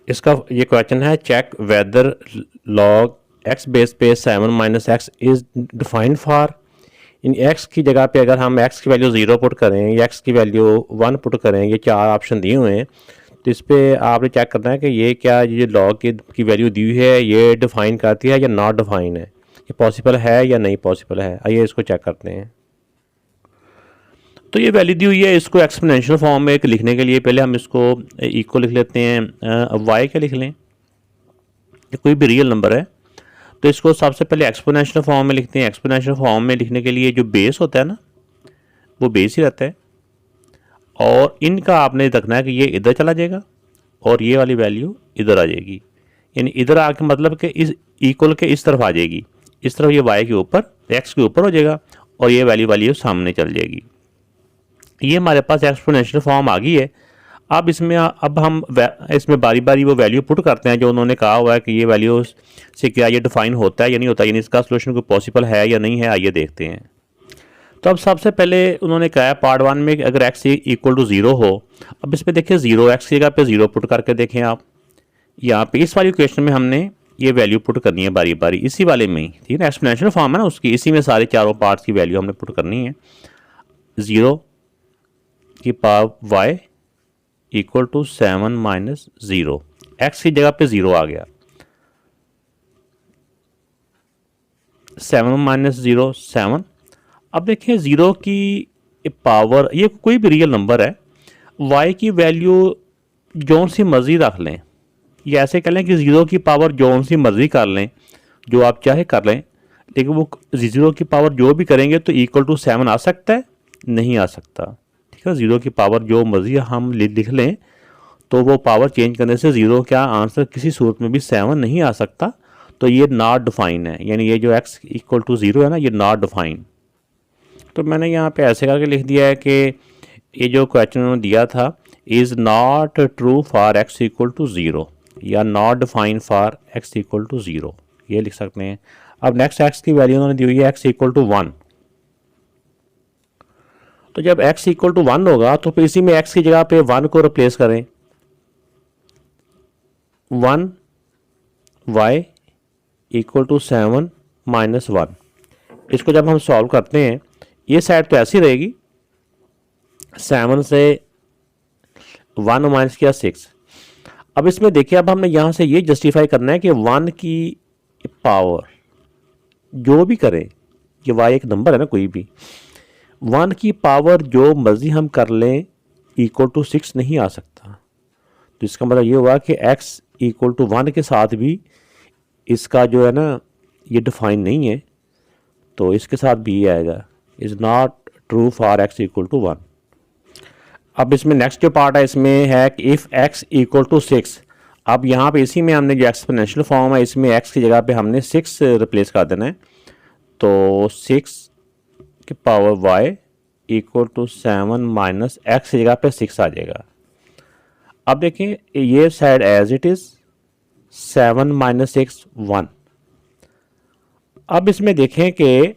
इसका ये क्वेश्चन है, check whether log x base पे 7 minus x is defined for. इन एक्स की जगह पे अगर हम एक्स की वैल्यू 0 पुट करें या एक्स की वैल्यू 1 पुट करें, ये 4 ऑप्शन दिए हुए हैं, तो इस पर आपने चेक करना है कि ये क्या ये लॉग की वैल्यू दी हुई है ये डिफाइन करती है या नॉट डिफाइन है, ये पॉसिबल है या नहीं पॉसिबल है। आइए इसको चेक करते हैं। तो ये वैल्यू दी हुई है, इसको एक्सपोनेंशियल फॉर्म में लिखने के लिए पहले हम इसको इक्वल लिख लेते हैं। अब वाई क्या लिख लें, कोई भी रियल नंबर है तो इसको सबसे पहले एक्सपोनेंशियल फॉर्म में लिखते हैं। एक्सपोनेंशियल फॉर्म में लिखने के लिए जो बेस होता है ना, वो बेस ही रहता है, और इनका आपने रखना है कि ये इधर चला जाएगा और ये वाली वैल्यू इधर आ जाएगी, यानी इधर आके मतलब कि इस इक्वल के इस तरफ आ जाएगी, इस तरफ ये वाई के ऊपर एक्स के ऊपर हो जाएगा और ये वैल्यू सामने चल जाएगी। ये हमारे पास एक्सपोनेंशियल फॉर्म आ गई है। अब इसमें अब हम इसमें बारी बारी वो वैल्यू पुट करते हैं जो उन्होंने कहा हुआ है कि ये वैल्यू से क्या ये डिफाइन होता है या नहीं होता, यानी इसका सोल्यूशन कोई पॉसिबल है या नहीं है। आइए देखते हैं। तो अब सबसे पहले उन्होंने कहा है पार्ट 1 में अगर एक्स इक्वल टू 0 हो, अब इसमें देखिए 0 एक्स की जगह पे 0 पुट करके देखें आप। यहाँ पे इस वाली क्वेश्चन में हमने ये वैल्यू पुट करनी है बारी बारी, इसी वाले में ही, ठीक है ना, एक्सपोनेंशियल फॉर्म है ना उसकी, इसी में सारे चारों पार्ट्स की वैल्यू हमने पुट करनी है। 0 की power y equal to 7 minus 0, x की जगह पे 0 आ गया, 7 माइनस 0 7। अब देखिए 0 की पावर, ये कोई भी रियल नंबर है, y की वैल्यू जो सी मर्जी रख लें, ये ऐसे कर लें कि 0 की पावर जो सी मर्जी कर लें, जो आप चाहे कर लें, लेकिन वो 0 की पावर जो भी करेंगे तो इक्वल टू 7 आ सकता है, नहीं आ सकता, ठीक है। 0 की पावर जो मर्जी हम लिख लें तो वो पावर चेंज करने से 0 का आंसर किसी सूरत में भी 7 नहीं आ सकता, तो ये नॉट डिफाइन है, यानी ये जो x इक्वल टू 0 है ना, ये नॉट डिफाइन। तो मैंने यहाँ पे ऐसे करके लिख दिया है कि ये जो क्वेश्चन उन्होंने दिया था is not true for x equal to 0 या not define for x equal to 0, ये लिख सकते हैं। अब नेक्स्ट x की वैल्यू उन्होंने दी हुई है x इक्वल टू 1, तो जब x इक्वल टू 1 होगा तो फिर इसी में x की जगह पे 1 को रिप्लेस करें, 1 y इक्वल टू 7 माइनस 1। इसको जब हम सॉल्व करते हैं ये साइड तो ऐसी रहेगी, 7 से 1 माइनस किया 6। अब इसमें देखिए अब हमने यहाँ से ये जस्टिफाई करना है कि 1 की पावर जो भी करें, ये y एक नंबर है ना कोई भी, 1 की पावर जो मर्जी हम कर लें इक्वल टू 6 नहीं आ सकता। तो इसका मतलब ये हुआ कि x इक्वल टू 1 के साथ भी इसका जो है ना ये डिफाइन नहीं है, तो इसके साथ भी ये आएगा, is not true for x equal to 1। अब इसमें नेक्स्ट जो पार्ट है इसमें है कि इफ़ x इक्वल टू 6, अब यहाँ पे इसी में हमने जो एक्सपोनेंशियल फॉर्म है इसमें x की जगह पे हमने 6 रिप्लेस कर देना है, तो 6 की power y equal to 7 minus x की जगह पे 6 आ जाएगा। अब देखें ये side as it is 7 minus 6 1। अब इसमें देखें कि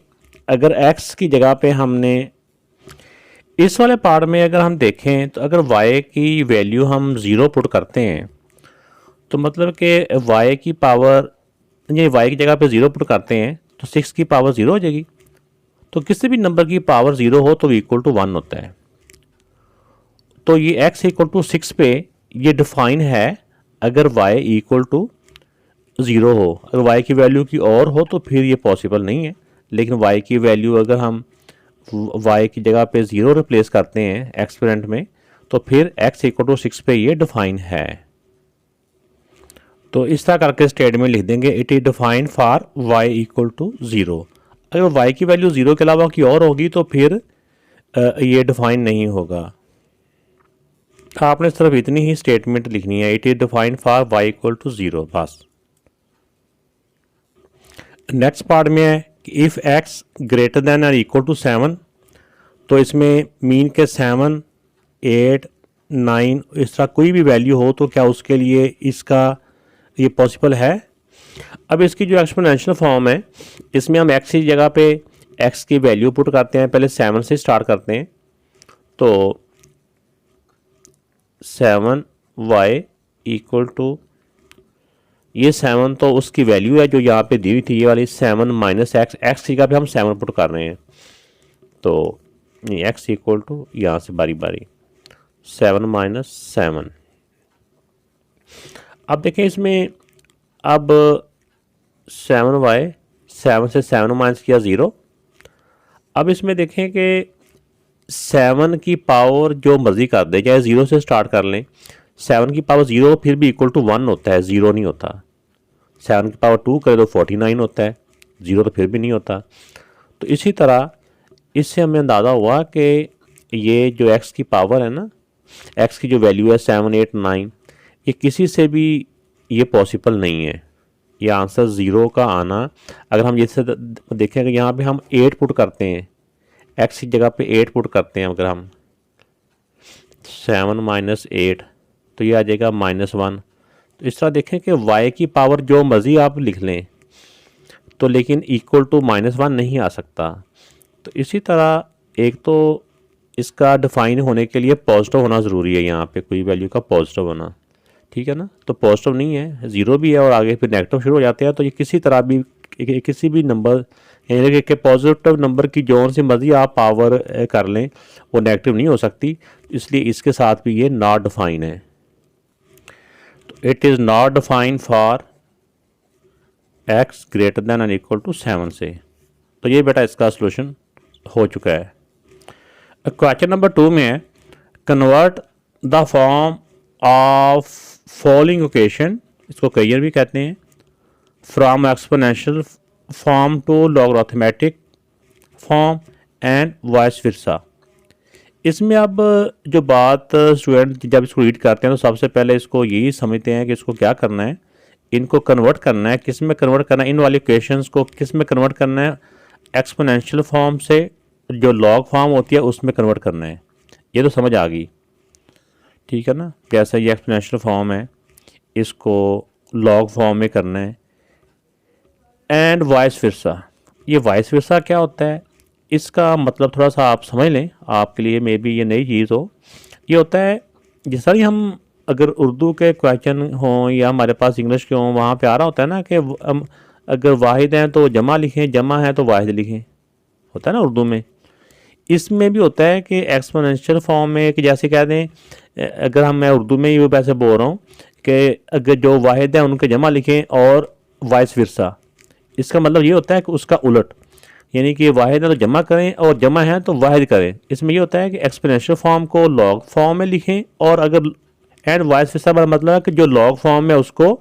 अगर x की जगह पे हमने इस वाले पार्ट में अगर हम देखें तो अगर y की वैल्यू हम 0 पुट करते हैं तो मतलब कि y की पावर, ये y की जगह पे 0 पुट करते हैं तो 6 की पावर 0 हो जाएगी। तो किसी भी नंबर की पावर 0 हो तो इक्वल टू 1 होता है। तो ये x इक्वल टू 6 पे ये डिफाइन है अगर y इक्वल टू 0 हो। अगर y की वैल्यू की और हो तो फिर ये पॉसिबल नहीं है, लेकिन y की वैल्यू अगर हम y की जगह पे 0 रिप्लेस करते हैं एक्सपेरिमेंट में तो फिर x इक्वल टू 6 पे ये डिफाइन है। तो इस तरह करके स्टेटमेंट लिख देंगे, it is defined for y equal to 0। अगर y की वैल्यू 0 के अलावा की और होगी तो फिर ये डिफाइन नहीं होगा। आपने सिर्फ इतनी ही स्टेटमेंट लिखनी है, it is defined for y equal to 0, बस। नेक्स्ट पार्ट में है कि इफ़ x ग्रेटर देन और इक्वल टू 7, तो इसमें मीन के 7 8 9 इस तरह कोई भी वैल्यू हो तो क्या उसके लिए इसका ये पॉसिबल है। अब इसकी जो एक्सपोनेंशियल फॉर्म है इसमें हम x की जगह पे x की वैल्यू पुट करते हैं, पहले 7 से स्टार्ट करते हैं, तो 7y इक्वल टू ये 7 तो उसकी वैल्यू है जो यहाँ पे दी हुई थी, ये वाली 7 माइनस एक्स, एक्स की जगह पे हम 7 पुट कर रहे हैं, तो एक्स इक्वल टू यहाँ से बारी बारी 7 माइनस 7। अब देखें इसमें, अब 7y, 7 से 7 माइनस किया 0। अब इसमें देखें कि 7 की पावर जो मर्जी कर दे, चाहे 0 से स्टार्ट कर लें, 7 की पावर 0 फिर भी इक्वल टू 1 होता है, 0 नहीं होता। 7 की पावर 2 करे तो 49 होता है, 0 तो फिर भी नहीं होता। तो इसी तरह इससे हमें अंदाज़ा हुआ कि ये जो x की पावर है ना, x की जो वैल्यू है 7, 8, 9, ये किसी से भी ये पॉसिबल नहीं है, ये आंसर 0 का आना। अगर हम जैसे देखें कि यहाँ पे हम 8 पुट करते हैं, x की जगह पे 8 पुट करते हैं, अगर हम 7 माइनस 8 तो ये आ जाएगा -1। तो इस तरह देखें कि y की पावर जो मर्जी आप लिख लें तो लेकिन इक्वल टू -1 नहीं आ सकता। तो इसी तरह एक तो इसका डिफाइन होने के लिए पॉजिटिव होना ज़रूरी है, यहाँ पे कोई वैल्यू का पॉजिटिव होना, ठीक है ना। तो पॉजिटिव नहीं है, 0 भी है और आगे फिर नेगेटिव शुरू हो जाते हैं, तो ये किसी तरह भी किसी भी नंबर, यानी कि पॉजिटिव नंबर की जौन सी मर्जी आप पावर कर लें वो नेगेटिव नहीं हो सकती, इसलिए इसके साथ भी ये नॉट डिफाइन है। तो it is not define for x greater than and equal to 7 से। तो ये बेटा इसका सलूशन हो चुका है। क्वेश्चन नंबर 2 में है, convert the form of following equation, इसको कैरियर भी कहते हैं, from exponential form to logarithmic form and vice versa. इसमें अब जो बात स्टूडेंट जब इसको रीड करते हैं तो सबसे पहले इसको यही समझते हैं कि इसको क्या करना है, इनको कन्वर्ट करना है। किस में कन्वर्ट करना है, इन वाली इक्वेशंस को किस में कन्वर्ट करना है, एक्सपोनेंशियल फॉर्म से जो लॉग फॉर्म होती है उसमें कन्वर्ट करना है। ये तो समझ आ गई, ठीक है ना। कैसा ये एक्सपोनेंशियल फॉर्म है, इसको लॉग फॉर्म में करना है। एंड वाइस वर्सा, ये वाइस वर्सा क्या होता है, इसका मतलब थोड़ा सा आप समझ लें, आपके लिए मे बी ये नई चीज़ हो। ये होता है जिस तरह हम अगर उर्दू के क्वेश्चन हों या हमारे पास इंग्लिश के हों, वहाँ पे आ रहा होता है ना कि हम अगर वाहिद हैं तो जमा लिखें, जमा है तो वाहिद लिखें, होता है ना उर्दू में। इसमें भी होता है कि एक्सपोनेंशियल फॉर्म में कि जैसे कह दें, अगर हम मैं उर्दू में ही वैसे बोल रहा हूँ कि अगर जो वाहिद हैं उनके जमा लिखें और वाइस वर्सा, इसका मतलब ये होता है कि उसका उलट, यानी कि वाहिद है तो जमा करें और जमा है तो वाहिद करें। इसमें ये होता है कि एक्सपोनेंशियल फॉर्म को लॉग फॉर्म में लिखें, और अगर एंड वाइस वर्सा का मतलब है कि जो लॉग फॉर्म में उसको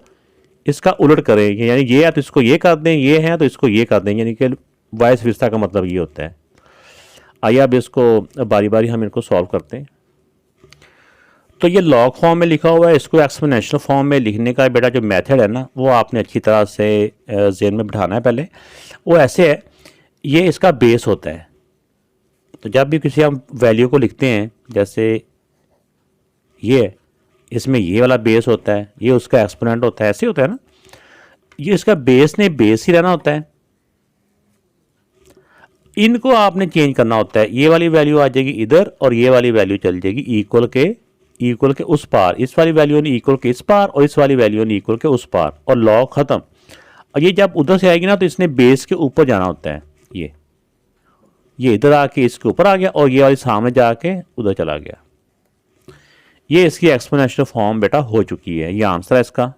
इसका उलट करें, यानी ये है तो इसको ये कर दें, ये है तो इसको ये कर दें, यानी कि वाइस वर्सा का मतलब ये होता है। आइए अब इसको बारी बारी हम इनको सॉल्व करते हैं। तो ये लॉग फॉर्म में लिखा हुआ है, इसको एक्सपोनेंशियल फॉर्म में लिखने का बेटा जो मेथड है ना, वो आपने अच्छी तरह से ज़हन में बिठाना है। पहले वो ऐसे है, ये इसका बेस होता है। तो जब भी किसी हम वैल्यू को लिखते हैं, जैसे ये इसमें ये वाला बेस होता है, ये उसका एक्सपोनेंट होता है, ऐसे होता है ना। ये इसका बेस ने बेस ही रहना होता है, इनको आपने चेंज करना होता है। ये वाली वैल्यू आ जाएगी इधर और ये वाली वैल्यू चल जाएगी इक्वल के उस पार, इस वाली वैल्यू ने इक्वल के इस पार और इस वाली वैल्यू ने इक्वल के उस पार, और लॉग ख़त्म। और ये जब उधर से आएगी ना तो इसने बेस के ऊपर जाना होता है। ये इधर आके इसके ऊपर आ गया और ये वाली सामने जाके उधर चला गया। ये इसकी एक्सपोनेंशियल फॉर्म बेटा हो चुकी है, ये आंसर है इसका।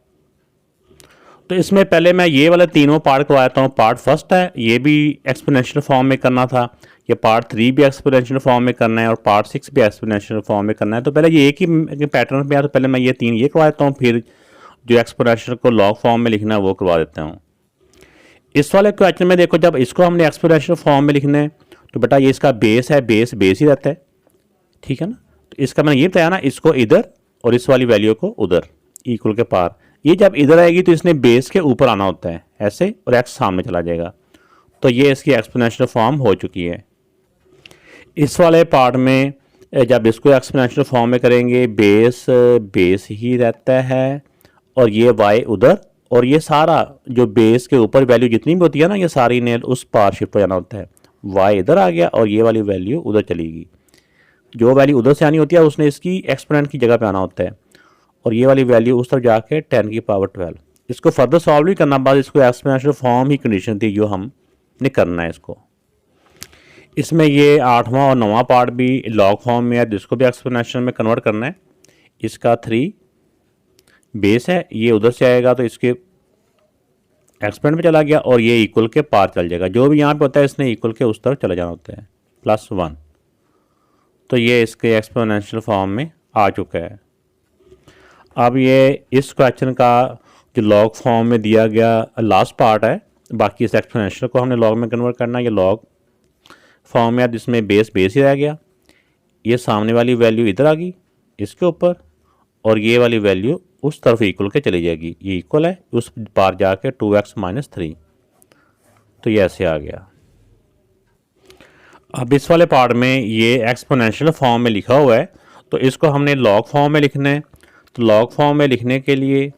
तो इसमें पहले मैं ये वाले तीनों पार्ट करवाता हूँ। पार्ट फर्स्ट है, ये भी एक्सपोनेंशियल फॉर्म में करना था, ये पार्ट 3 भी एक्सपोनेंशियल फॉर्म में करना है और पार्ट 6 भी एक्सपोनेंशियल फॉर्म में करना है। तो पहले ये एक ही पैटर्न पे है, तो पहले मैं ये 3 ये करवाता हूँ, फिर जो एक्सपोनेंशियल को लॉग फॉर्म में लिखना है वो करवा देता हूँ। इस वाले क्वेश्चन में देखो, जब इसको हमने एक्सपोनेंशियल फॉर्म में लिखना है तो बेटा ये इसका बेस है, बेस ही रहता है, ठीक है ना। तो इसका मैंने ये बताया ना, इसको इधर और इस वाली वैल्यू को उधर इक्वल के पार। ये जब इधर आएगी तो इसने बेस के ऊपर आना होता है ऐसे, और एक्स सामने चला जाएगा। तो ये इसकी एक्सपोनेंशियल फॉर्म हो चुकी है। इस वाले पार्ट में जब इसको एक्सपोनेंशियल फॉर्म में करेंगे, बेस ही रहता है और ये वाई उधर, और ये सारा जो बेस के ऊपर वैल्यू जितनी भी होती है ना, ये सारी ने उस पार शिफ्ट हो जाना होता है। वाई इधर आ गया और ये वाली वैल्यू उधर चलेगी। जो वैल्यू उधर से आनी होती है उसने इसकी एक्सपोनेंट की जगह पे आना होता है, और ये वाली वैल्यू उस तरफ जाके 10 की पावर 12, इसको फर्दर सॉल्व नहीं करना, बस इसको एक्सपोनेंशियल फॉर्म ही कंडीशन थी जो हमने करना है इसको। इसमें ये 8वां और 9वां पार्ट भी लॉग फॉर्म में है, जिसको भी एक्सपोनेंशियल में कन्वर्ट करना है। इसका 3 बेस है, ये उधर से आएगा तो इसके एक्सपेंड में चला गया और ये इक्वल के पार चल जाएगा। जो भी यहाँ पे होता है इसने इक्वल के उस तरफ चला जाना होता है, +1। तो ये इसके एक्सपोनेंशियल फॉर्म में आ चुका है। अब ये इस क्वेश्चन का जो लॉग फॉर्म में दिया गया लास्ट पार्ट है, बाकी इस एक्सपोनेंशियल को हमने लॉग में कन्वर्ट करना है। ये लॉग फॉर्म में जिसमें बेस ही रह गया, ये सामने वाली वैल्यू इधर आ गई इसके ऊपर और ये वाली वैल्यू उस तरफ इक्वल के चली जाएगी। ये इक्वल है, उस पार जाके 2x - 3, तो ये ऐसे आ गया। अब इस वाले पार्ट में ये एक्सपोनेंशियल फॉर्म में लिखा हुआ है, तो इसको हमने लॉग फॉर्म में लिखना है। तो लॉग फॉर्म में लिखने के लिए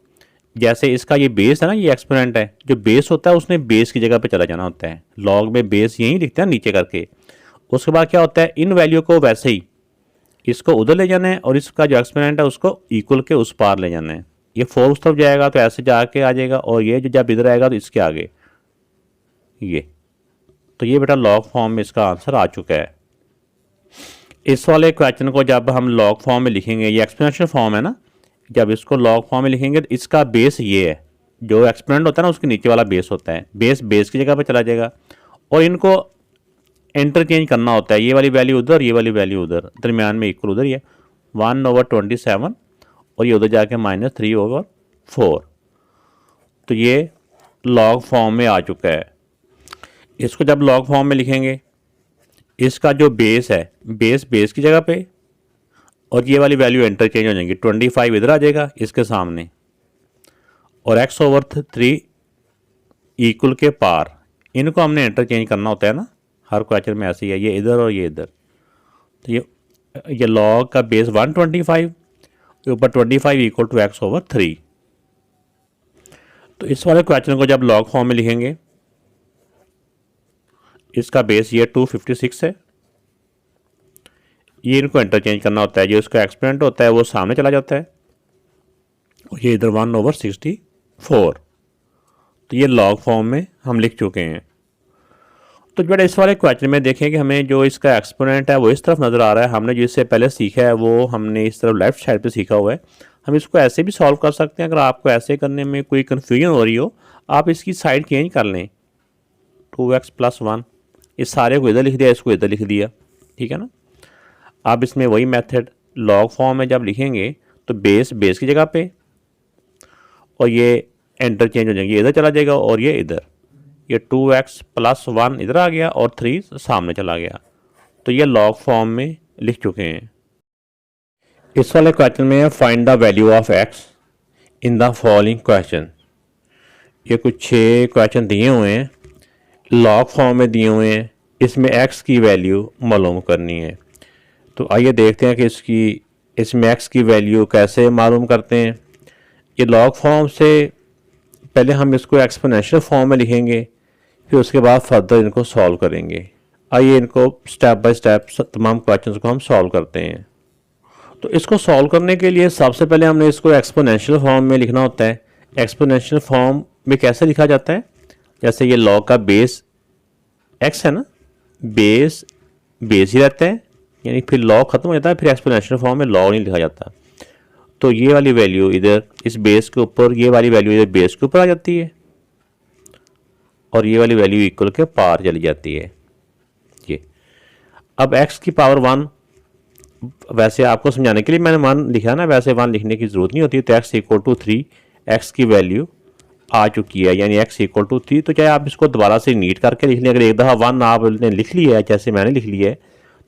जैसे इसका ये बेस है ना, ये एक्सपोनेंट है, जो बेस होता है उसने बेस की जगह पे चला जाना होता है। लॉग में बेस यहीं लिखते हैं नीचे करके। उसके बाद क्या होता है, इन वैल्यू को वैसे ही इसको उधर ले जाना है और इसका जो एक्सपोनेंट है उसको इक्वल के उस पार ले जाना है। ये 4 उस तरफ जाएगा तो ऐसे जाके आ जाएगा और ये जो जब इधर आएगा तो इसके आगे ये। तो ये बेटा लॉग फॉर्म में इसका आंसर आ चुका है। इस वाले क्वेश्चन को जब हम लॉग फॉर्म में लिखेंगे, ये एक्सपोनेंशियल फॉर्म है ना, जब इसको लॉग फॉर्म में लिखेंगे तो इसका बेस ये है, जो एक्सपोनेंट होता है ना उसके नीचे वाला बेस होता है। बेस की जगह पर चला जाएगा और इनको इंटरचेंज करना होता है। ये वाली वैल्यू उधर, ये वाली वैल्यू उधर, दरमियान में इक्वल उधर ही है 1/27 और ये उधर जाके -3/4। तो ये लॉग फॉर्म में आ चुका है। इसको जब लॉग फॉर्म में लिखेंगे, इसका जो बेस है बेस की जगह पे और ये वाली वैल्यू इंटरचेंज हो जाएंगी। 25 इधर आ जाएगा इसके सामने और x/3 इक्वल के पार, इनको हमने इंटरचेंज करना होता है ना, हर क्वेश्चन में ऐसे ही है, ये इधर और ये इधर। तो ये लॉग का बेस 125, ऊपर 25 = x/3। तो इस वाले क्वेश्चन को जब लॉग फॉर्म में लिखेंगे, इसका बेस ये 256 है, ये इनको इंटरचेंज करना होता है। जो इसका एक्सपोनेंट होता है वो सामने चला जाता है और ये इधर 1/64। तो ये लॉग फॉर्म में हम लिख चुके हैं। तो बेटा इस वाले क्वेश्चन में देखें कि हमें जो इसका एक्सपोनेंट है वो इस तरफ नज़र आ रहा है। हमने जो इससे पहले सीखा है वो हमने इस तरफ लेफ्ट साइड पे सीखा हुआ है। हम इसको ऐसे भी सॉल्व कर सकते हैं। अगर आपको ऐसे करने में कोई कन्फ्यूजन हो रही हो, आप इसकी साइड चेंज कर लें, 2x + 1, इस सारे को इधर लिख दिया, इसको इधर लिख दिया, ठीक है ना। आप इसमें वही मेथड लॉग फॉर्म में जब लिखेंगे तो बेस की जगह पे और ये इंटरचेंज हो जाएंगे, इधर चला जाएगा और ये इधर, ये 2x + 1 इधर आ गया और 3 सामने चला गया। तो ये लॉग फॉर्म में लिख चुके हैं। इस वाले क्वेश्चन में find the value of x in the following question. ये कुछ 6 क्वेश्चन दिए हुए हैं, लॉग फॉर्म में दिए हुए हैं। इसमें x की वैल्यू मालूम करनी है। तो आइए देखते हैं कि इसमें x की वैल्यू कैसे मालूम करते हैं। ये लॉग फॉर्म से पहले हम इसको एक्सपोनेंशियल फॉर्म में लिखेंगे, फिर उसके बाद फर्दर इनको सॉल्व करेंगे। आइए इनको स्टेप बाय स्टेप तमाम क्वेश्चंस को हम सॉल्व करते हैं। तो इसको सॉल्व करने के लिए सबसे पहले हमने इसको एक्सपोनेंशियल फॉर्म में लिखना होता है। एक्सपोनेंशियल फॉर्म में कैसे लिखा जाता है, जैसे ये लॉग का बेस x है ना, बेस ही रहता है, यानी फिर लॉग खत्म हो जाता है, फिर एक्सपोनेंशियल फॉर्म में लॉग नहीं लिखा जाता। तो ये वाली वैल्यू इधर इस बेस के ऊपर, ये वाली वैल्यू इधर बेस के ऊपर आ जाती है और ये वाली वैल्यू इक्वल के पार चली जाती है। ये अब x की पावर 1, वैसे आपको समझाने के लिए मैंने 1 लिखा ना, वैसे 1 लिखने की ज़रूरत नहीं होती। तो x = 3, x की वैल्यू आ चुकी है, यानी x = 3। तो चाहे आप इसको दोबारा से नीट करके लिख लें, अगर एक दफ़ा 1 आपने लिख लिया है जैसे मैंने लिख लिया है,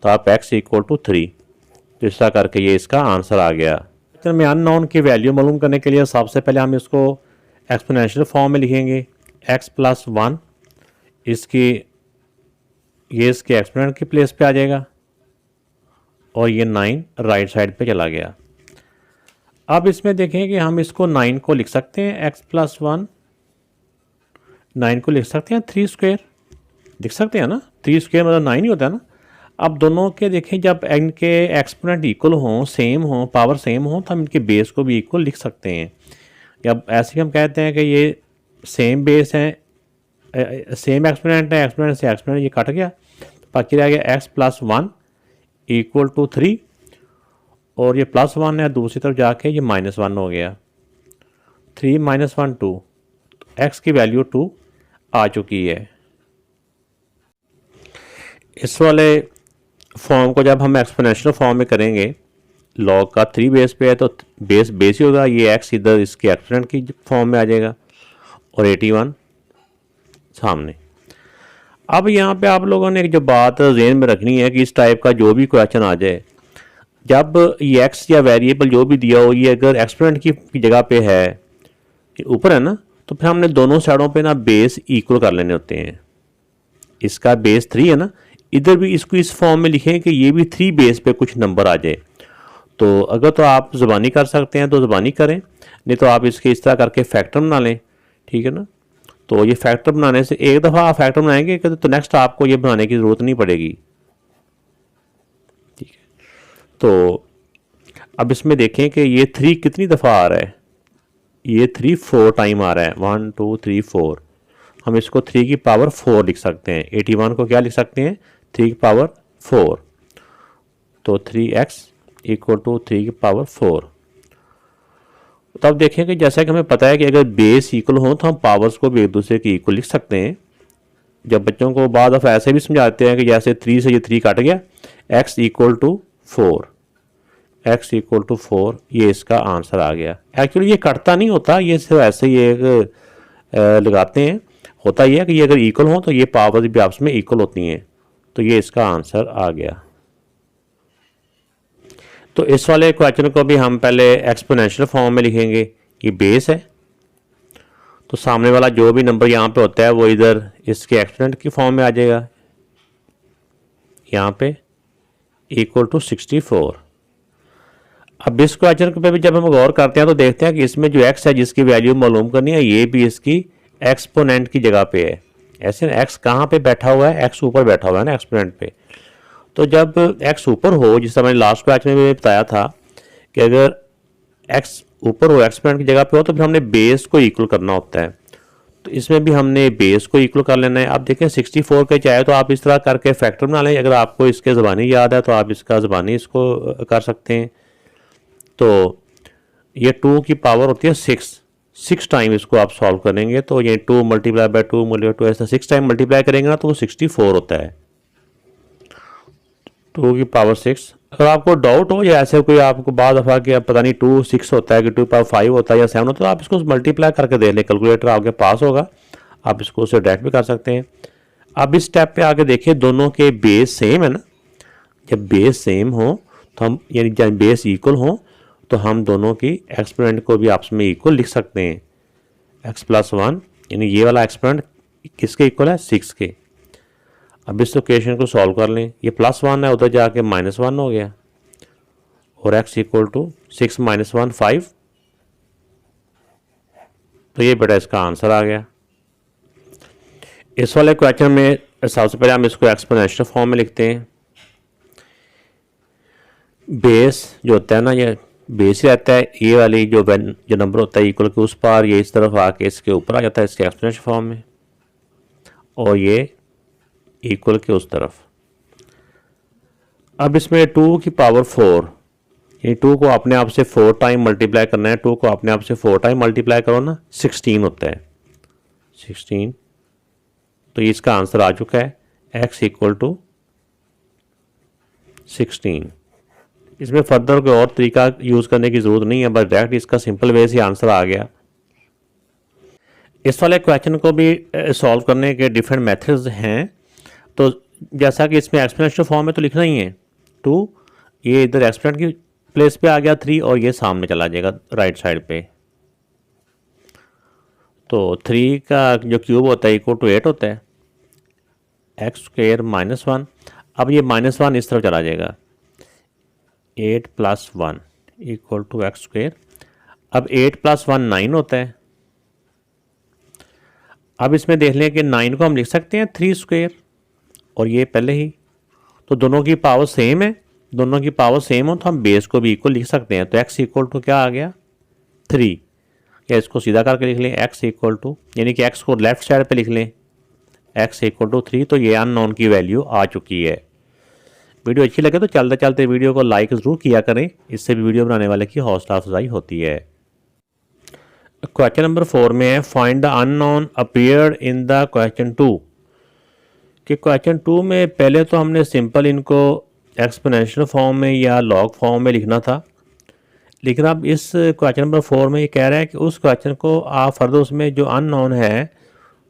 तो आप x = 3, तो ऐसा करके ये इसका आंसर आ गया। में अननोन की वैल्यू मालूम करने के लिए सबसे पहले हम इसको एक्सपोनेंशियल फॉर्म में लिखेंगे। x + 1 ये इसके एक्सपोनेंट की प्लेस पे आ जाएगा और ये 9 राइट साइड पे चला गया। अब इसमें देखें कि हम इसको 9 को लिख सकते हैं, x + 1 9 को लिख सकते हैं 3² लिख सकते हैं ना, 3² मतलब 9 ही होता है ना। अब दोनों के देखें, जब इनके एक्सपोनेंट इक्वल हों, सेम हों, पावर सेम हो, तो हम इनके बेस को भी इक्वल लिख सकते हैं। या ऐसे हम कहते हैं कि ये सेम बेस है, सेम एक्सपोनेंट है, एक्सपोनेंट से एक्सपोनेंट ये कट गया, बाकी रह गया x plus one equal to 3, और ये प्लस वन है, दूसरी तरफ जाके ये माइनस वन हो गया, 3 माइनस 1 2, एक्स की वैल्यू 2 आ चुकी है। इस वाले फॉर्म को जब हम एक्सपोनेंशियल फॉर्म में करेंगे, लॉग का 3 बेस पे है तो बेस ही होगा, ये एक्स इधर इसके एक्सपोनेंट की फॉर्म में आ जाएगा और 81 सामने। अब यहाँ पे आप लोगों ने एक जो बात ज़हन में रखनी है कि इस टाइप का जो भी क्वेश्चन आ जाए, जब ये एक्स या वेरिएबल जो भी दिया हो, ये अगर एक्सपोनेंट की जगह पे है, ऊपर है ना, तो फिर हमने दोनों साइडों पे ना बेस इक्वल कर लेने होते हैं। इसका बेस 3 है ना, इधर भी इसको इस फॉर्म में लिखें कि ये भी 3 बेस पे कुछ नंबर आ जाए। तो अगर तो आप ज़बानी कर सकते हैं तो ज़बानी करें, नहीं तो आप इसके इस तरह करके फैक्टर बना लें, ठीक है ना। तो ये फैक्टर बनाने से एक दफ़ा आप फैक्टर बनाएंगे तो नेक्स्ट आपको ये बनाने की ज़रूरत नहीं पड़ेगी, ठीक है। तो अब इसमें देखें कि ये 3 कितनी दफ़ा आ रहा है, ये 3 4 टाइम आ रहा है, 1 2 3 4। हम इसको 3 की पावर 4 लिख सकते हैं। 81 को क्या लिख सकते हैं, 3 की पावर 4, तो 3x इक्वल टू 3 की पावर 4। तो अब देखें कि जैसा कि हमें पता है कि अगर बेस इक्वल हो तो हम पावर्स को भी एक दूसरे की इक्वल लिख सकते हैं। जब बच्चों को बाद ऑफ ऐसे भी समझाते हैं कि जैसे 3 से ये 3 कट गया, x equal to 4, x equal to 4, ये इसका आंसर आ गया। एक्चुअली ये कटता नहीं होता, ये सिर्फ ऐसे ही एक लगाते हैं। होता यह है कि ये अगर इक्वल हो तो ये पावर्स भी आपस में इक्वल होती हैं, तो ये इसका आंसर आ गया। तो इस वाले क्वेश्चन को भी हम पहले एक्सपोनेंशियल फॉर्म में लिखेंगे। ये बेस है, तो सामने वाला जो भी नंबर यहाँ पे होता है वो इधर इसके एक्सपोनेंट की फॉर्म में आ जाएगा, यहाँ पे इक्वल टू 64। अब इस क्वेश्चन पे भी जब हम गौर करते हैं तो देखते हैं कि इसमें जो x है जिसकी वैल्यू मालूम करनी है, ये भी इसकी एक्सपोनेंट की जगह पे है। ऐसे x कहाँ पे बैठा हुआ है, x ऊपर बैठा हुआ है ना एक्सपोनेंट पे। तो जब x ऊपर हो, जिस तरह मैंने लास्ट क्वेश्चन में बताया था कि अगर x ऊपर हो एक्सपोनेंट की जगह पे हो तो फिर हमने बेस को इक्वल करना होता है। तो इसमें भी हमने बेस को इक्वल कर लेना है। आप देखें 64 के चाहे तो आप इस तरह करके फैक्टर बना लें, अगर आपको इसके ज़बानी याद है तो आप इसका ज़बानी इसको कर सकते हैं। तो ये 2 की पावर होती है 6 टाइम इसको आप सॉल्व करेंगे तो ये 2 मल्टीप्लाई बाय 2 मल्टीप्लाई 2 ऐसा 6 टाइम मल्टीप्लाई करेंगे ना तो वो 64 होता है, 2 की पावर 6। अगर आपको डाउट हो या ऐसे कोई आपको बाद दफ़ा कि पता नहीं 2 6 होता है कि 2 पावर 5 होता है या 7 होता है, तो आप इसको मल्टीप्लाई करके देख लें, कैलकुलेटर आपके पास होगा, आप इसको उससे डायरेक्ट भी कर सकते हैं। अब इस स्टेप पे आके देखिए, दोनों के बेस सेम है ना। जब बेस सेम हो तो हम, यानी जब बेस इक्वल हो तो हम दोनों की एक्सपोनेंट को भी आपस में इक्वल लिख सकते हैं। x प्लस 1 यानी ये वाला एक्सपोनेंट किसके इक्वल है, 6 के। अब इस इक्वेशन को सॉल्व कर लें, ये +1 है उधर जाके -1 हो गया, और x इक्वल टू 6 माइनस 1 5, तो ये बेटा इसका आंसर आ गया। इस वाले क्वेश्चन में सबसे पहले हम इसको एक्सपोनेंशियल फॉर्म में लिखते हैं। बेस जो होता है ना, ये बेस ही रहता है, ये वाली जो नंबर होता है इक्वल के उस पार, ये इस तरफ आके इसके ऊपर आ जाता है इसके एक्सपोनेंशियल फॉर्म में, और ये इक्वल के उस तरफ। अब इसमें 2 की पावर 4, ये 2 को अपने आप से 4 टाइम मल्टीप्लाई करना है। 2 को अपने आप से 4 टाइम मल्टीप्लाई करो ना, 16 होता है, 16। तो ये इसका आंसर आ चुका है, x इक्वल टू 16। इसमें फर्दर कोई और तरीका यूज़ करने की ज़रूरत नहीं है, बस डायरेक्ट इसका सिंपल वे से आंसर आ गया। इस वाले क्वेश्चन को भी सॉल्व करने के डिफरेंट मेथड्स हैं। तो जैसा कि इसमें एक्सपोनेंशियल फॉर्म में तो लिखना ही है 2, ये इधर एक्सपोनेंट की प्लेस पे आ गया 3, और ये सामने चला जाएगा राइट साइड पे। तो 3 का जो क्यूब होता है इक्वल टू 8 होता है, x² -1। अब ये -1 इस तरफ चला जाएगा, 8 + 1 इक्वल टू x²। अब 8 + 1 9 होता है। अब इसमें देख लें कि 9 को हम लिख सकते हैं 3², और ये पहले ही, तो दोनों की पावर सेम है। दोनों की पावर सेम हो तो हम बेस को भी इक्वल लिख सकते हैं। तो x इक्वल टू क्या आ गया, 3, या इसको सीधा करके लिख लें x इक्वल टू, यानी कि x को लेफ्ट साइड पे लिख लें x इक्वल टू 3, तो ये अननोन की वैल्यू आ चुकी है। वीडियो अच्छी लगे तो चलते चलते वीडियो को लाइक ज़रूर किया करें, इससे भी वीडियो बनाने वाले की हौसला अफजाई होती है। क्वेश्चन नंबर 4 में है find the unknown appeared in the question 2, कि क्वेश्चन 2 में पहले तो हमने सिंपल इनको एक्सपोनेंशियल फॉर्म में या लॉग फॉर्म में लिखना था, लेकिन अब इस क्वेश्चन नंबर 4 में ये कह रहा है कि उस क्वेश्चन को आप फर्दर उसमें जो अननोन है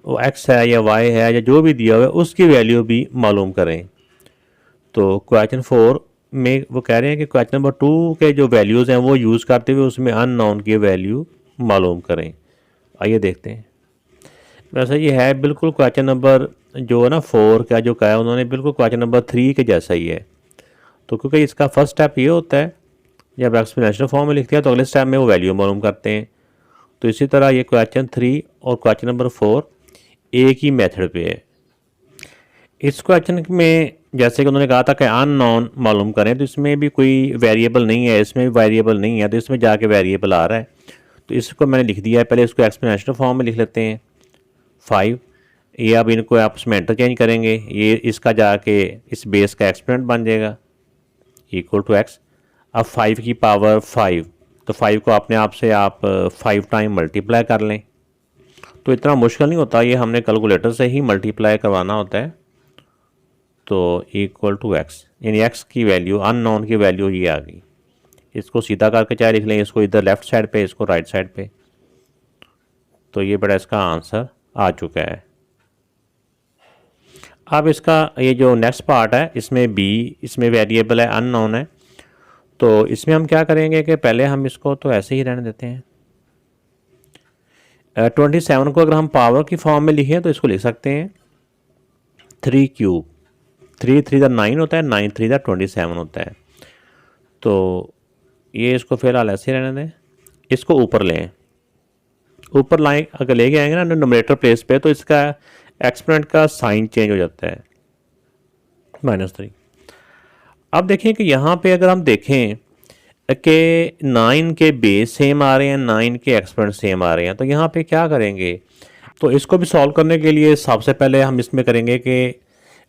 वो x है या y है या जो भी दिया हुआ है उसकी वैल्यू भी मालूम करें। तो क्वेश्चन 4 में वो कह रहे हैं कि क्वेश्चन नंबर 2 के जो वैल्यूज़ हैं वो यूज़ करते हुए उसमें अननोन की वैल्यू मालूम करें। आइए देखते हैं। वैसे ये है बिल्कुल क्वेश्चन नंबर जो है ना 4 का जो कहा है उन्होंने बिल्कुल क्वेश्चन नंबर 3 के जैसा ही है। तो क्योंकि इसका फर्स्ट स्टेप ये होता है जब एक्सपोनेंशियल फॉर्म में लिखते हैं तो अगले स्टेप में वो वैल्यू मालूम करते हैं। तो इसी तरह ये क्वेश्चन 3 और क्वेश्चन नंबर 4 एक ही मेथड पे है। इस क्वेश्चन में जैसे कि उन्होंने कहा था कि अननोन मालूम करें, तो इसमें भी कोई वेरिएबल नहीं है, इसमें भी वेरिएबल नहीं है, तो इसमें जाके वेरिएबल आ रहा है। तो इसको मैंने लिख दिया है, पहले इसको एक्सपोनेंशियल फॉर्म में लिख लेते हैं 5। ये अब इनको आपस में इंटरचेंज करेंगे, ये इसका जाके इस बेस का एक्सपोनेंट बन जाएगा इक्वल टू x। अब 5 की पावर 5, तो 5 को अपने आप से आप 5 टाइम मल्टीप्लाई कर लें। तो इतना मुश्किल नहीं होता, ये हमने कैलकुलेटर से ही मल्टीप्लाई करवाना होता है। तो इक्वल टू x, यानी x की वैल्यू अननोन की वैल्यू ये आ गई। इसको सीधा करके चाहे लिख लें, इसको इधर लेफ्ट साइड पे, इसको राइट साइड पे। तो ये बड़ा इसका आंसर आ चुका है। अब इसका ये जो नेक्स्ट पार्ट है इसमें b, इसमें वेरिएबल है अननोन है। तो इसमें हम क्या करेंगे कि पहले हम इसको तो ऐसे ही रहने देते हैं। 27 को अगर हम पावर की फॉर्म में लिखें तो इसको लिख सकते हैं 3 क्यूब। 3 3 दा 9 होता है, 9 3 दा 27 होता है। तो ये इसको फिलहाल ऐसे रहने दें, इसको ऊपर लें। ऊपर लाएँ अगर लेके आएंगे ना न्यूमरेटर प्लेस पे, तो इसका एक्सपोनेंट का साइन चेंज हो जाता है -3। अब देखें कि यहाँ पे अगर हम देखें कि 9 के बेस सेम आ रहे हैं, 9 के एक्सपोनेंट सेम आ रहे हैं, तो यहाँ पे क्या करेंगे। तो इसको भी सॉल्व करने के लिए सबसे पहले हम इसमें करेंगे कि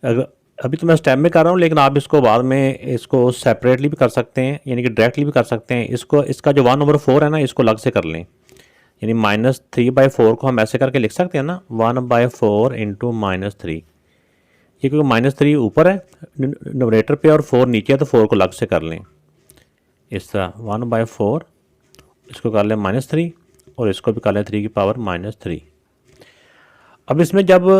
अगर अभी तो मैं स्टेप में कर रहा हूँ, लेकिन आप इसको बाद में इसको सेपरेटली भी कर सकते हैं, यानी कि डायरेक्टली भी कर सकते हैं। इसको इसका जो 1/4 है ना, इसको अलग से कर लें, यानी -3/4 को हम ऐसे करके लिख सकते हैं ना 1/4 इंटू -3। ये क्योंकि -3 ऊपर है न्यूमरेटर पे और 4 नीचे है, तो 4 को अलग से कर लें इस तरह 1/4, इसको कर लें -3 और इसको भी कर लें 3 की पावर -3। अब इसमें जब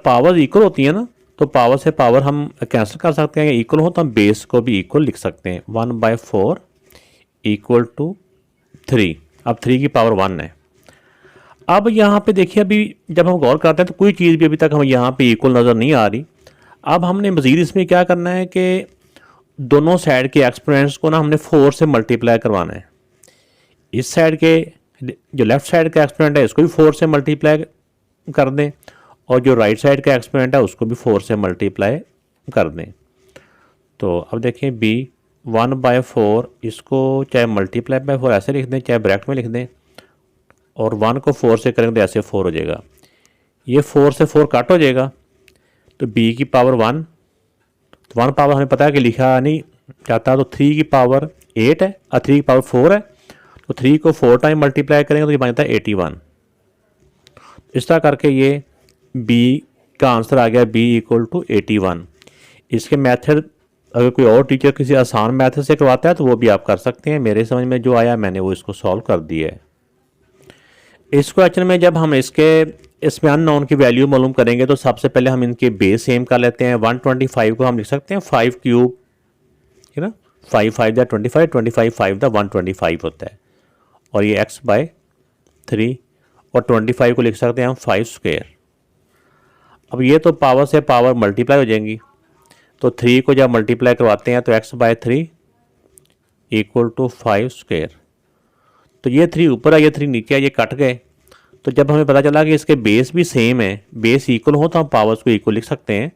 पावर इक्वल होती है ना, तो पावर से पावर हम कैंसिल कर सकते हैं। इक्वल हो तो हम बेस को भी इक्वल लिख सकते हैं 1/4 इक्वल टू 3। अब 3 की पावर 1 है। अब यहाँ पे देखिए अभी जब हम गौर करते हैं तो कोई चीज़ भी अभी तक हमें यहाँ पे इक्वल नज़र नहीं आ रही। अब हमने मज़ीद इसमें क्या करना है कि दोनों साइड के एक्सपोनेंट्स को ना हमने 4 से मल्टीप्लाई करवाना है। इस साइड के जो लेफ़्ट साइड का एक्सपोनेंट है इसको भी 4 से मल्टीप्लाई कर दें, और जो राइट साइड का एक्सपोनेंट है उसको भी 4 से मल्टीप्लाई कर दें। तो अब देखें b 1/4, इसको चाहे मल्टीप्लाई बाय 4 ऐसे लिख दें, चाहे ब्रैकेट में लिख दें, और 1 को 4 से करेंगे तो ऐसे 4 हो जाएगा। ये 4 से 4 कट हो जाएगा, तो b की पावर 1, तो 1 पावर हमें पता है कि लिखा नहीं जाता, तो 3 की पावर 8 है और 3 की पावर 4 है, तो 3 को 4 टाइम मल्टीप्लाई करेंगे तो ये बन जाता है 81। इस तरह करके ये b का आंसर आ गया b इक्वल टू 81। इसके मेथड अगर कोई और टीचर किसी आसान मेथड से करवाता है तो वो भी आप कर सकते हैं। मेरे समझ में जो आया मैंने वो इसको सॉल्व कर दिया है। इस क्वेश्चन में जब हम इसमें अननोन की वैल्यू मालूम करेंगे तो सबसे पहले हम इनके बेस सेम कर लेते हैं। 125 को हम लिख सकते हैं 5 क्यूब, है ना, 5 5 दा 25, 25 5 दा 125 होता है, और ये x/3, और 25 को लिख सकते हैं हम 5 स्क्वायर। अब ये तो पावर से पावर मल्टीप्लाई हो जाएंगी, तो 3 को जब मल्टीप्लाई करवाते हैं तो x/3 इक्वल टू 5 स्क्वायर। तो ये 3 ऊपर है, ये 3 नीचे है, ये कट गए। तो जब हमें पता चला कि इसके बेस भी सेम है, बेस इक्वल हो तो हम पावर्स को इक्वल लिख सकते हैं।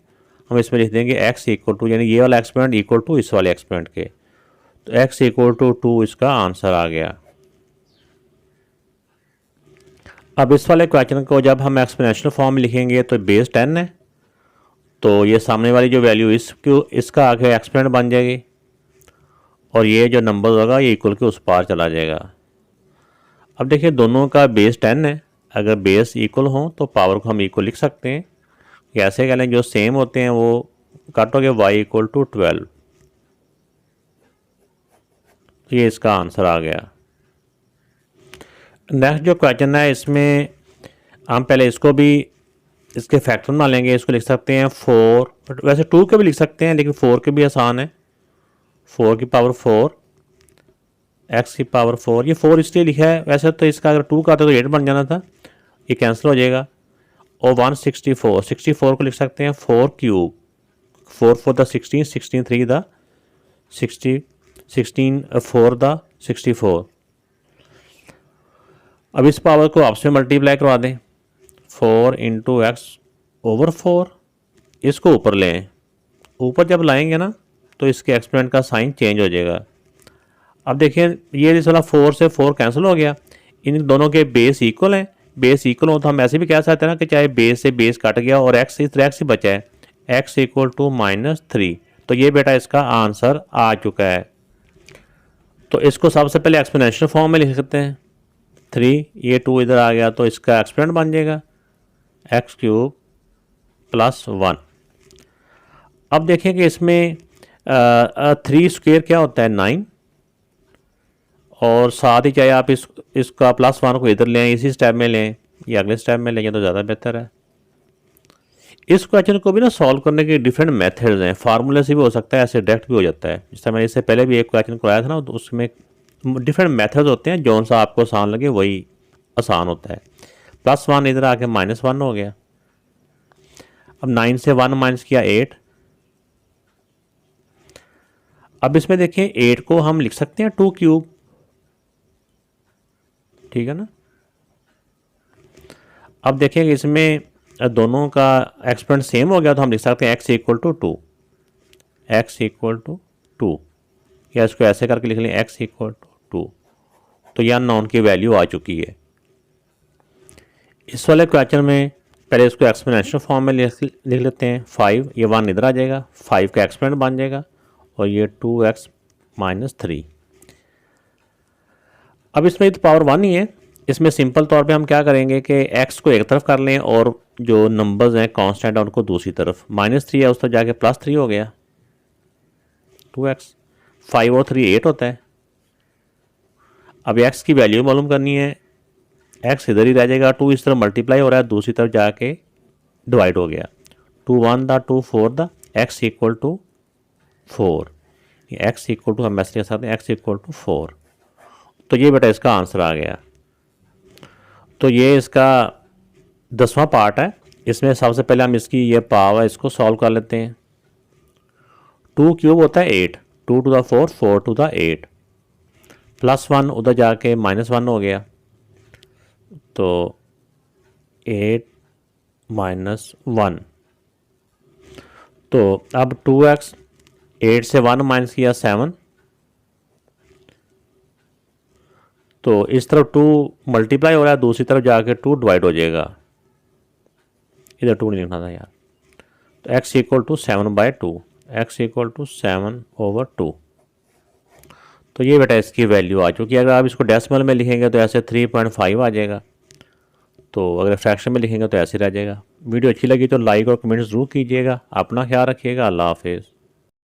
हम इसमें लिख देंगे x इक्वल टू, यानी ये वाला एक्सपोनेंट इक्वल टू इस वाले एक्सपोनेंट के, तो x इक्वल टू 2 इसका आंसर आ गया। अब इस वाले क्वेश्चन को जब हम एक्सपोनेंशियल फॉर्म में लिखेंगे तो बेस 10 है, तो ये सामने वाली जो वैल्यू इसका आगे एक्सपोनेंट बन जाएगी और ये जो नंबर होगा ये इक्वल के उस पार चला जाएगा। अब देखिए दोनों का बेस 10 है, अगर बेस इक्वल हो तो पावर को हम इक्वल लिख सकते हैं। कैसे कह लें, जो सेम होते हैं वो काटोगे y इक्वल टू 12, तो ये इसका आंसर आ गया। नेक्स्ट जो क्वेश्चन है इसमें हम पहले इसको भी इसके फैक्टर बना लेंगे। इसको लिख सकते हैं 4, वैसे 2 के भी लिख सकते हैं लेकिन 4 के भी आसान है। 4 की पावर 4, x की पावर 4, ये 4 इसलिए लिखा है, वैसे तो इसका अगर 2 का आता तो 8 बन जाना था, ये कैंसिल हो जाएगा। और 164, 64 को लिख सकते हैं 4 क्यूब, 4 4 द 16, 16 3 द 60, 16 4 द 64। अब इस पावर को आपस में मल्टीप्लाई करवा दें, 4 इंटू एक्स ओवर 4, इसको ऊपर लें। ऊपर जब लाएंगे ना तो इसके एक्सपोनेंट का साइन चेंज हो जाएगा। अब देखिए ये इस वाला 4 से 4 कैंसिल हो गया, इन दोनों के बेस इक्वल हैं। बेस इक्वल हो तो हम ऐसे भी कह सकते हैं ना कि चाहे बेस से बेस कट गया और एक्स इस तरह एक्स ही बचा है, एक्स इक्वल टू -3, तो ये बेटा इसका आंसर आ चुका है। तो इसको सबसे पहले एक्सपोनेंशियल फॉर्म में लिख सकते हैं, 3, ये 2 इधर आ गया तो इसका एक्सपोनेंट बन जाएगा एक्स क्यूब प्लस 1। अब देखें कि इसमें 3 स्क्वायर क्या होता है 9, और साथ ही चाहे आप इसका +1 को इधर लें, इसी स्टेप में लें या अगले स्टेप में लें तो ज़्यादा बेहतर है। इस क्वेश्चन को भी ना सॉल्व करने के डिफरेंट मेथड्स हैं, फार्मूले से भी हो सकता है, ऐसे डायरेक्ट भी हो जाता है। जिस तरह मैंने इससे पहले भी एक क्वेश्चन कराया था ना, तो उसमें डिफरेंट मेथड्स होते हैं, जौन सा आपको आसान लगे वही आसान होता है। +1 इधर आके -1 हो गया। अब 9 से 1 माइनस किया 8। अब इसमें देखें 8 को हम लिख सकते हैं 2 क्यूब, ठीक है ना। अब देखें इसमें दोनों का एक्सपोनेंट सेम हो गया तो हम लिख सकते हैं x equal to 2, x equal to 2, या इसको ऐसे करके लिख लें x इक्वल टू 2। तो यह अननोन की वैल्यू आ चुकी है। इस वाले क्वेश्चन में पहले इसको एक्सपोनेंशियल फॉर्म में लिख लेते हैं। 5, ये 1 इधर आ जाएगा, 5 का एक्सपोनेंट बन जाएगा और ये 2x - 3। अब इसमें तो पावर 1 ही है, इसमें सिंपल तौर पे हम क्या करेंगे कि x को एक तरफ कर लें और जो नंबर्स हैं कांस्टेंट है उनको दूसरी तरफ। -3 है उस तरफ जाके +3 हो गया 2x। 5 और 3 8 होता है। अब x की वैल्यू मालूम करनी है, x इधर ही रह जाएगा, 2 इस तरफ मल्टीप्लाई हो रहा है, दूसरी तरफ जाके डिवाइड हो गया। 2 1 द 2 4 द x equal to 4, x equal to हम ऐसे लिख सकते हैं x इक्वल टू 4। तो ये बेटा इसका आंसर आ गया। तो ये इसका 10वां पार्ट है। इसमें सबसे पहले हम इसकी ये पावर इसको सॉल्व कर लेते हैं। 2 क्यूब होता है 8, 2 टू द 4, 4 टू द 8, +1 उधर जाके -1 हो गया, तो 8 - 1। तो अब 2x, 8 से 1 माइनस किया 7, तो इस तरफ 2 मल्टीप्लाई हो रहा है, दूसरी तरफ जाके 2 डिवाइड हो जाएगा। इधर 2 नहीं लिखना था यार। तो x equal to 7/2, x equal to 7/2। तो ये बेटा इसकी वैल्यू आ चुकी है। अगर आप इसको डेसिमल में लिखेंगे तो ऐसे 3.5 आ जाएगा, तो अगर फ्रैक्शन में लिखेंगे तो ऐसे रह जाएगा। वीडियो अच्छी लगी तो लाइक और कमेंट ज़रूर कीजिएगा। अपना ख्याल रखिएगा। अल्लाह हाफिज़।